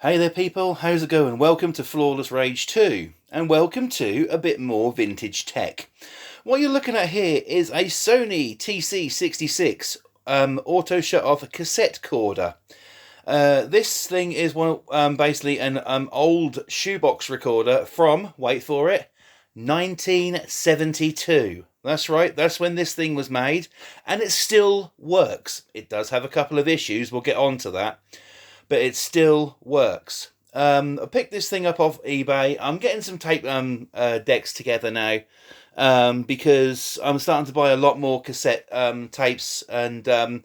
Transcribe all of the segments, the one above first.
Hey there people, how's it going? Welcome to Flawless Rage 2 and welcome to a bit more vintage tech. What you're looking at here is a Sony tc-66 auto shut off cassette corder. This thing is basically an old shoebox recorder from, wait for it, 1972. That's right, that's when this thing was made, and it still works. It does have a couple of issues, we'll get on to that, but it still works. I picked this thing up off eBay. I'm getting some tape decks together now because I'm starting to buy a lot more cassette tapes, and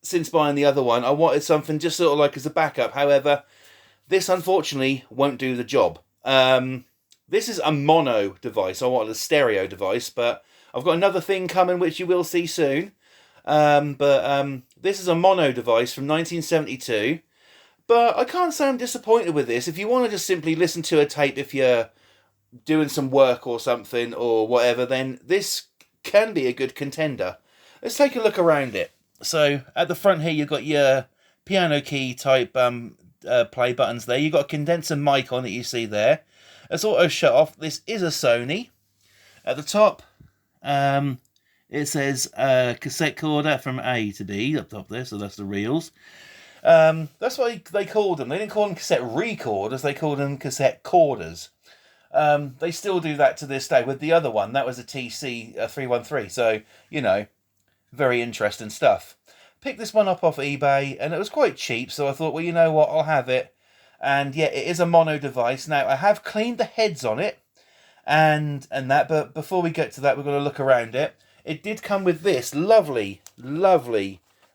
since buying the other one, I wanted something just sort of like as a backup. However, this unfortunately won't do the job. This is a mono device. I wanted a stereo device, but I've got another thing coming which you will see soon. But this is a mono device from 1972. But I can't say I'm disappointed with this. If you want to just simply listen to a tape if you're doing some work or something or whatever, then this can be a good contender. Let's take a look around it. So at the front here, you've got your piano key type play buttons there. You've got a condenser mic on it, you see there. It's auto shut off. This is a Sony. At the top, it says cassette corder from A to B up top there, so that's the reels. That's what they called them. They didn't call them cassette recorders, they called them cassette corders. They still do that to this day. With the other one, that was a tc-313, so, you know, very interesting stuff. Picked this one up off eBay, and it was quite cheap, so I thought, well, you know what, I'll have it. And yeah, it is a mono device. Now, I have cleaned the heads on it, and that, but before we get to that, we're going to look around it. It did come with this lovely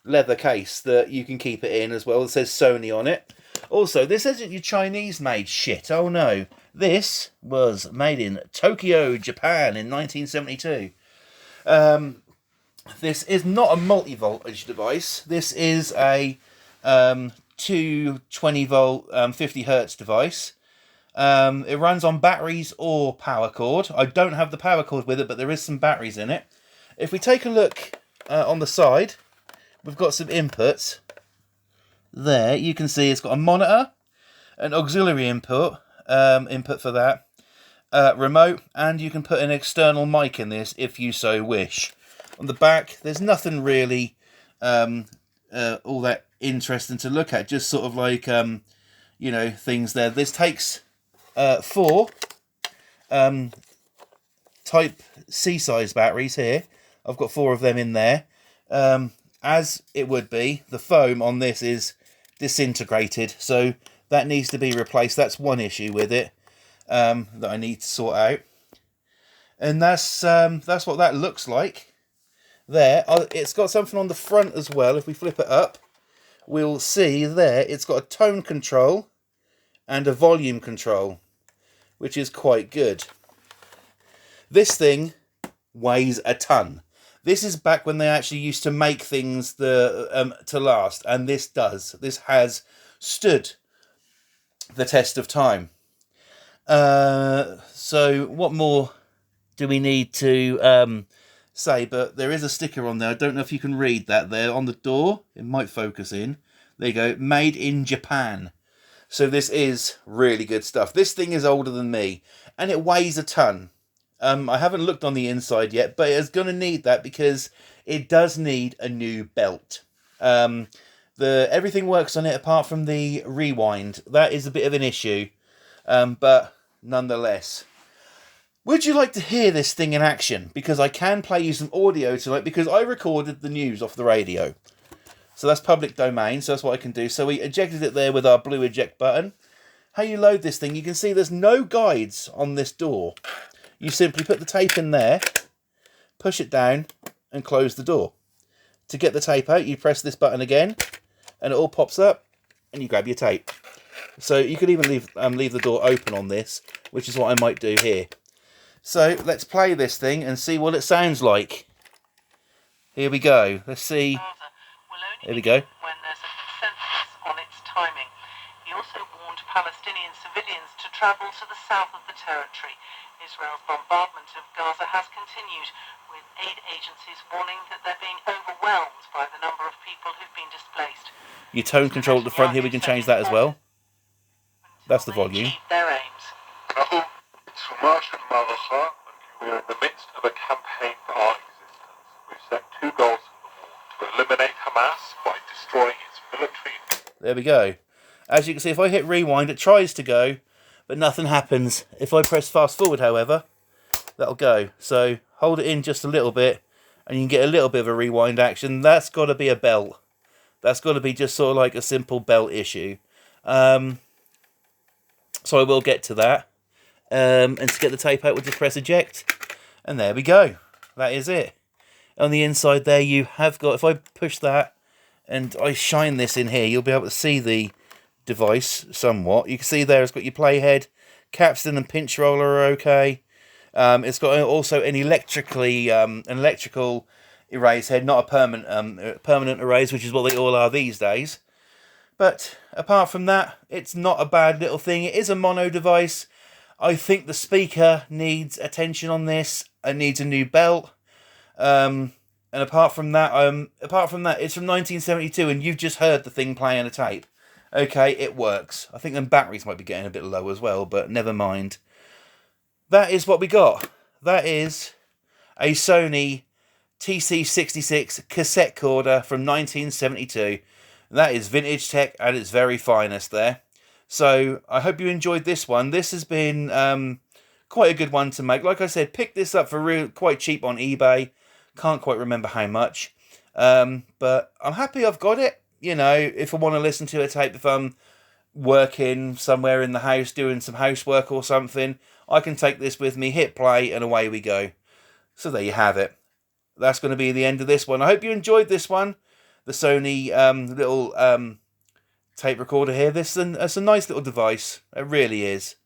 leather case that you can keep it in as well. It says Sony on it. Also, this isn't your Chinese made shit. Oh no. This was made in Tokyo, Japan in 1972. This is not a multi-voltage device. This is a 220 volt 50 hertz device. It runs on batteries or power cord. I don't have the power cord with it, but there is some batteries in it. If we take a look on the side, we've got some inputs. There, you can see it's got a monitor, an auxiliary input for that, remote, and you can put an external mic in this if you so wish. On the back, there's nothing really all that interesting to look at, just sort of like, you know, things there. This takes 4 Type C size batteries here. I've got 4 of them in there. As it would be, the foam on this is disintegrated, so that needs to be replaced. That's one issue with it that I need to sort out. And that's what that looks like. There, it's got something on the front as well. If we flip it up, we'll see there it's got a tone control and a volume control, which is quite good. This thing weighs a ton. This is back when they actually used to make things to last, and this does. This has stood the test of time. So what more do we need to say? But there is a sticker on there. I don't know if you can read that there on the door. It might focus in. There you go. Made in Japan. So this is really good stuff. This thing is older than me, and it weighs a ton. I haven't looked on the inside yet, but it's going to need that because it does need a new belt. Everything works on it apart from the rewind. That is a bit of an issue, but nonetheless. Would you like to hear this thing in action? Because I can play you some audio tonight because I recorded the news off the radio. So that's public domain, so that's what I can do. So we ejected it there with our blue eject button. How you load this thing, you can see there's no guides on this door. You simply put the tape in there, push it down, and close the door. To get the tape out, you press this button again, and it all pops up, and you grab your tape. So you could even leave the door open on this, which is what I might do here. So let's play this thing and see what it sounds like. Here we go. Let's see. There we go. When there's a consensus on its timing. He also warned Palestinian civilians to travel to the south of the territory. Israel's bombardment of Gaza has continued, with aid agencies warning that they're being overwhelmed by the number of people who've been displaced. Your tone control at the front here, we can change that as well. That's the volume. Achieve their aims. We are in the midst of a campaign for our existence. We've set 2 goals for the war: to eliminate Hamas by destroying its military. There we go. As you can see, if I hit rewind, it tries to go, but nothing happens. If I press fast forward, however, that'll go. So hold it in just a little bit, and you can get a little bit of a rewind action. That's got to be a belt. That's got to be just sort of like a simple belt issue. So I will get to that. And to get the tape out, we'll just press eject. And there we go. That is it. On the inside there, you have got, if I push that and I shine this in here, you'll be able to see the device somewhat. You can see there it's got your playhead, capstan and pinch roller are okay. It's got also an electrical erase head, not a permanent erase, which is what they all are these days. But apart from that, it's not a bad little thing. It is a mono device. I think the speaker needs attention on this. It needs a new belt. And apart from that, it's from 1972, and you've just heard the thing play on a tape. Okay, it works. I think the batteries might be getting a bit low as well, but never mind. That is what we got. That is a Sony tc-66 cassette-corder from 1972. That is vintage tech at its very finest there. So I hope you enjoyed this one. This has been quite a good one to make. Like I said, pick this up for quite cheap on eBay. Can't quite remember how much. But I'm happy I've got it. You know, if I want to listen to a tape, if I'm working somewhere in the house, doing some housework or something, I can take this with me, hit play, and away we go. So there you have it. That's going to be the end of this one. I hope you enjoyed this one. The Sony little tape recorder here. It's a nice little device. It really is.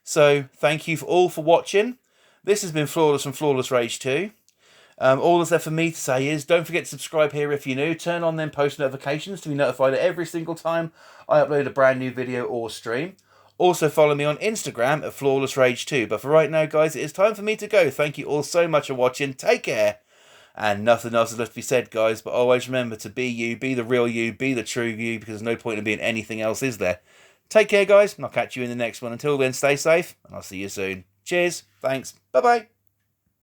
So thank you all for watching. This has been Flawless from Flawless Rage 2. All that's left for me to say is don't forget to subscribe here if you're new. Turn on them post notifications to be notified every single time I upload a brand new video or stream. Also follow me on Instagram at Flawless Rage 2. But for right now, guys, it is time for me to go. Thank you all so much for watching. Take care. And nothing else is left to be said, guys. But always remember to be you, be the real you, be the true you, because there's no point in being anything else, is there? Take care, guys, and I'll catch you in the next one. Until then, stay safe, and I'll see you soon. Cheers. Thanks. Bye-bye.